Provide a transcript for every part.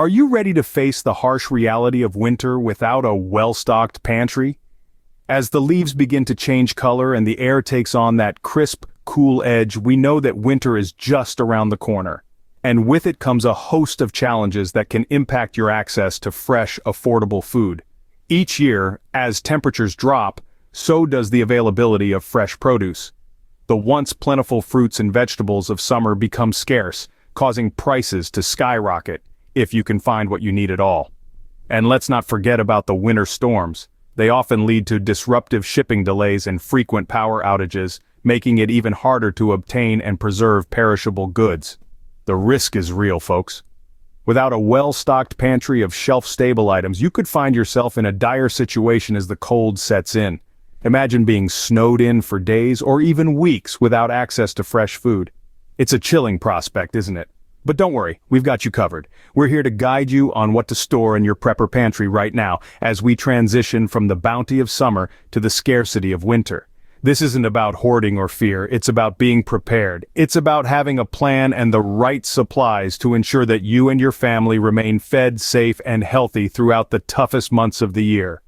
Are you ready to face the harsh reality of winter without a well-stocked pantry? As the leaves begin to change color and the air takes on that crisp, cool edge, we know that winter is just around the corner. And with it comes a host of challenges that can impact your access to fresh, affordable food. Each year, as temperatures drop, so does the availability of fresh produce. The once plentiful fruits and vegetables of summer become scarce, causing prices to skyrocket, if you can find what you need at all. And let's not forget about the winter storms. They often lead to disruptive shipping delays and frequent power outages, making it even harder to obtain and preserve perishable goods. The risk is real, folks. Without a well-stocked pantry of shelf-stable items, you could find yourself in a dire situation as the cold sets in. Imagine being snowed in for days or even weeks without access to fresh food. It's a chilling prospect, isn't it? But don't worry, we've got you covered. We're here to guide you on what to store in your prepper pantry right now as we transition from the bounty of summer to the scarcity of winter. This isn't about hoarding or fear, it's about being prepared. It's about having a plan and the right supplies to ensure that you and your family remain fed, safe, and healthy throughout the toughest months of the year.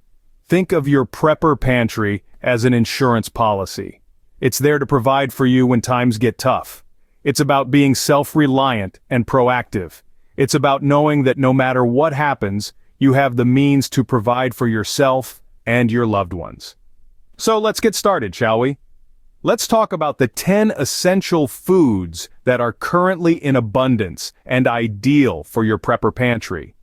Think of your prepper pantry as an insurance policy. It's there to provide for you when times get tough. It's about being self-reliant and proactive. It's about knowing that no matter what happens, you have the means to provide for yourself and your loved ones. So let's get started, shall we? Let's talk about the 10 essential foods that are currently in abundance and ideal for your prepper pantry.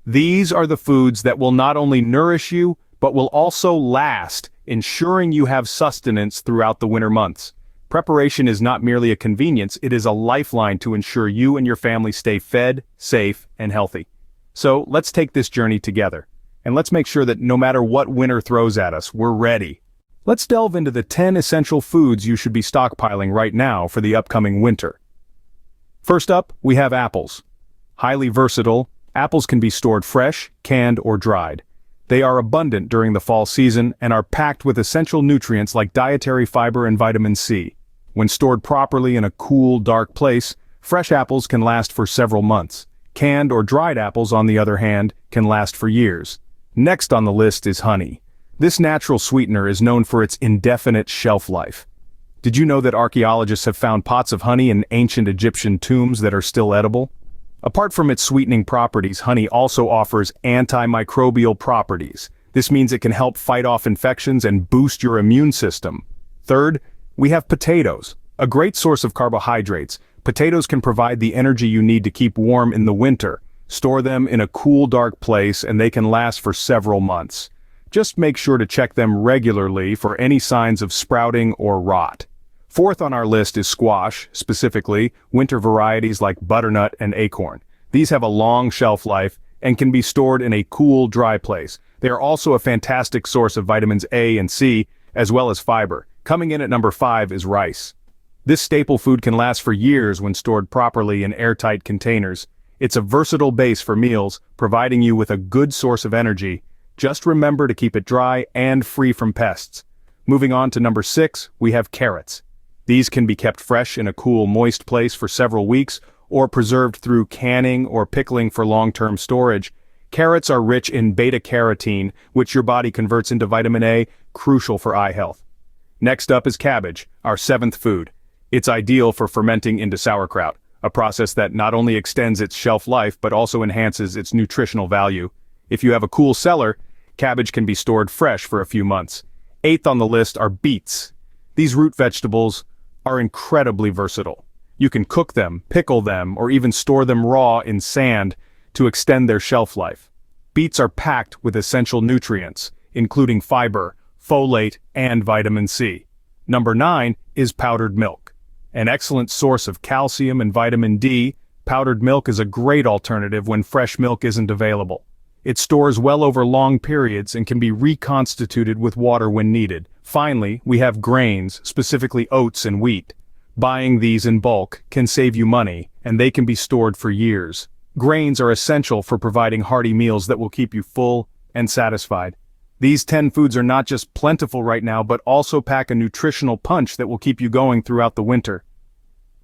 These are the foods that will not only nourish you, but will also last, ensuring you have sustenance throughout the winter months. Preparation is not merely a convenience, it is a lifeline to ensure you and your family stay fed, safe, and healthy. So let's take this journey together, and let's make sure that no matter what winter throws at us, we're ready. Let's delve into the 10 essential foods you should be stockpiling right now for the upcoming winter. First up, we have apples. Highly versatile, apples can be stored fresh, canned, or dried. They are abundant during the fall season and are packed with essential nutrients like dietary fiber and vitamin C. When stored properly in a cool, dark place, fresh apples can last for several months. Canned or dried apples, on the other hand, can last for years. Next on the list is honey. This natural sweetener is known for its indefinite shelf life. Did you know that archaeologists have found pots of honey in ancient Egyptian tombs that are still edible? Apart from its sweetening properties, honey also offers antimicrobial properties. This means it can help fight off infections and boost your immune system. Third, we have potatoes. A great source of carbohydrates, potatoes can provide the energy you need to keep warm in the winter. Store them in a cool, dark place and they can last for several months. Just make sure to check them regularly for any signs of sprouting or rot. Fourth on our list is squash, specifically winter varieties like butternut and acorn. These have a long shelf life and can be stored in a cool, dry place. They are also a fantastic source of vitamins A and C, as well as fiber. Coming in at number 5 is rice. This staple food can last for years when stored properly in airtight containers. It's a versatile base for meals, providing you with a good source of energy. Just remember to keep it dry and free from pests. Moving on to number 6, we have carrots. These can be kept fresh in a cool, moist place for several weeks, or preserved through canning or pickling for long-term storage. Carrots are rich in beta-carotene, which your body converts into vitamin A, crucial for eye health. Next up is cabbage, our 7th food. It's ideal for fermenting into sauerkraut, a process that not only extends its shelf life but also enhances its nutritional value. If you have a cool cellar, cabbage can be stored fresh for a few months. 8th on the list are beets. These root vegetables are incredibly versatile. You can cook them, pickle them, or even store them raw in sand to extend their shelf life. Beets are packed with essential nutrients, including fiber, folate, and vitamin C. Number 9 is powdered milk. An excellent source of calcium and vitamin D, powdered milk is a great alternative when fresh milk isn't available. It stores well over long periods and can be reconstituted with water when needed. Finally, we have grains, specifically oats and wheat. Buying these in bulk can save you money, and they can be stored for years. Grains are essential for providing hearty meals that will keep you full and satisfied. These 10 foods are not just plentiful right now, but also pack a nutritional punch that will keep you going throughout the winter.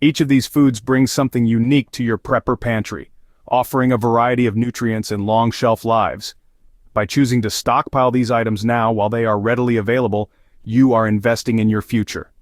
Each of these foods brings something unique to your prepper pantry, offering a variety of nutrients and long shelf lives. By choosing to stockpile these items now while they are readily available, you are investing in your future.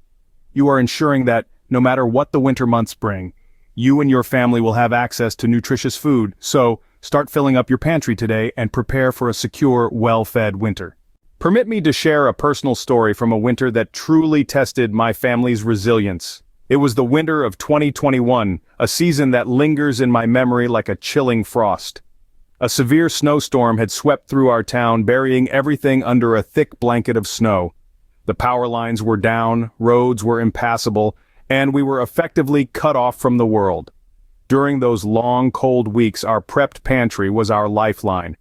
You are ensuring that, no matter what the winter months bring, you and your family will have access to nutritious food, so start filling up your pantry today and prepare for a secure, well-fed winter. Permit me to share a personal story from a winter that truly tested my family's resilience. It was the winter of 2021, a season that lingers in my memory like a chilling frost. A severe snowstorm had swept through our town, burying everything under a thick blanket of snow. The power lines were down, roads were impassable, and we were effectively cut off from the world. During those long, cold weeks, our prepped pantry was our lifeline.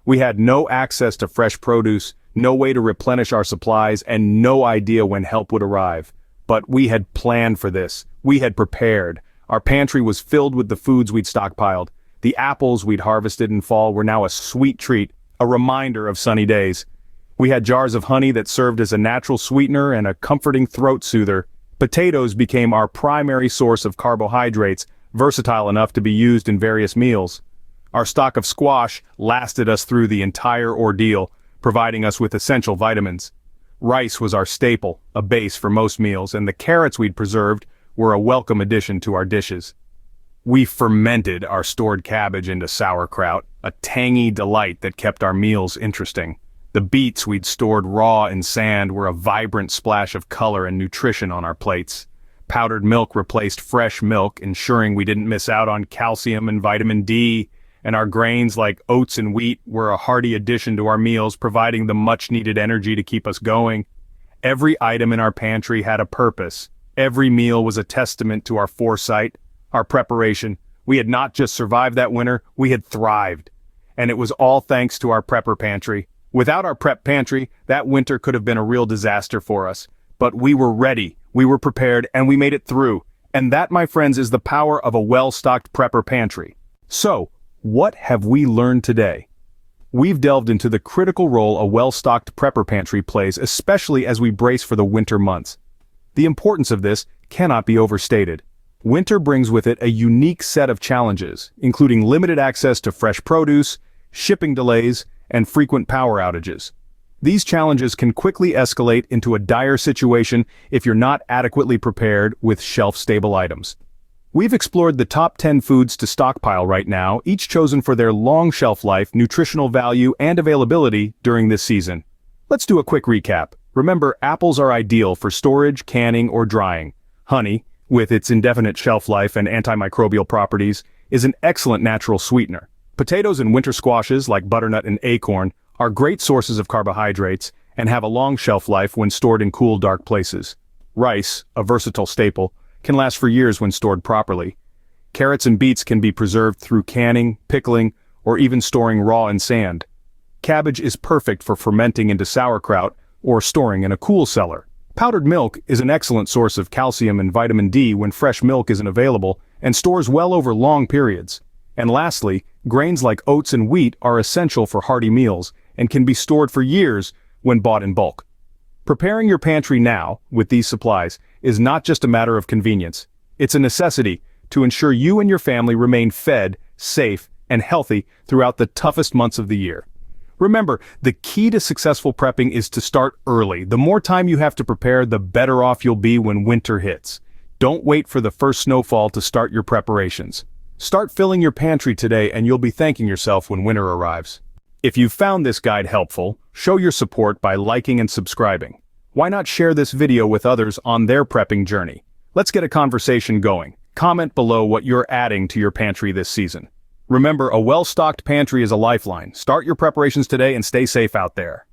We had no access to fresh produce, no way to replenish our supplies, and no idea when help would arrive. But we had planned for this. We had prepared. Our pantry was filled with the foods we'd stockpiled. The apples we'd harvested in fall were now a sweet treat, a reminder of sunny days. We had jars of honey that served as a natural sweetener and a comforting throat soother. Potatoes became our primary source of carbohydrates, versatile enough to be used in various meals. Our stock of squash lasted us through the entire ordeal, providing us with essential vitamins. Rice was our staple, a base for most meals, and the carrots we'd preserved were a welcome addition to our dishes. We fermented our stored cabbage into sauerkraut, a tangy delight that kept our meals interesting. The beets we'd stored raw in sand were a vibrant splash of color and nutrition on our plates. Powdered milk replaced fresh milk, ensuring we didn't miss out on calcium and vitamin D, and our grains like oats and wheat were a hearty addition to our meals, providing the much-needed energy to keep us going. Every item in our pantry had a purpose. Every meal was a testament to our foresight, our preparation. We had not just survived that winter, we had thrived. And it was all thanks to our prepper pantry. Without our prep pantry, that winter could have been a real disaster for us. But we were ready, we were prepared, and we made it through. And that, my friends, is the power of a well-stocked prepper pantry. So, what have we learned today? We've delved into the critical role a well-stocked prepper pantry plays, especially as we brace for the winter months. The importance of this cannot be overstated. Winter brings with it a unique set of challenges, including limited access to fresh produce, shipping delays, and frequent power outages. These challenges can quickly escalate into a dire situation if you're not adequately prepared with shelf-stable items. We've explored the top 10 foods to stockpile right now, each chosen for their long shelf life, nutritional value, and availability during this season. Let's do a quick recap. Remember, apples are ideal for storage, canning, or drying. Honey, with its indefinite shelf life and antimicrobial properties, is an excellent natural sweetener. Potatoes and winter squashes, like butternut and acorn, are great sources of carbohydrates and have a long shelf life when stored in cool, dark places. Rice, a versatile staple, can last for years when stored properly. Carrots and beets can be preserved through canning, pickling, or even storing raw in sand. Cabbage is perfect for fermenting into sauerkraut or storing in a cool cellar. Powdered milk is an excellent source of calcium and vitamin D when fresh milk isn't available and stores well over long periods. And lastly, grains like oats and wheat are essential for hearty meals and can be stored for years when bought in bulk. Preparing your pantry now, with these supplies, is not just a matter of convenience. It's a necessity to ensure you and your family remain fed, safe, and healthy throughout the toughest months of the year. Remember, the key to successful prepping is to start early. The more time you have to prepare, the better off you'll be when winter hits. Don't wait for the first snowfall to start your preparations. Start filling your pantry today and you'll be thanking yourself when winter arrives. If you found this guide helpful, show your support by liking and subscribing. Why not share this video with others on their prepping journey? Let's get a conversation going. Comment below what you're adding to your pantry this season. Remember, a well-stocked pantry is a lifeline. Start your preparations today and stay safe out there.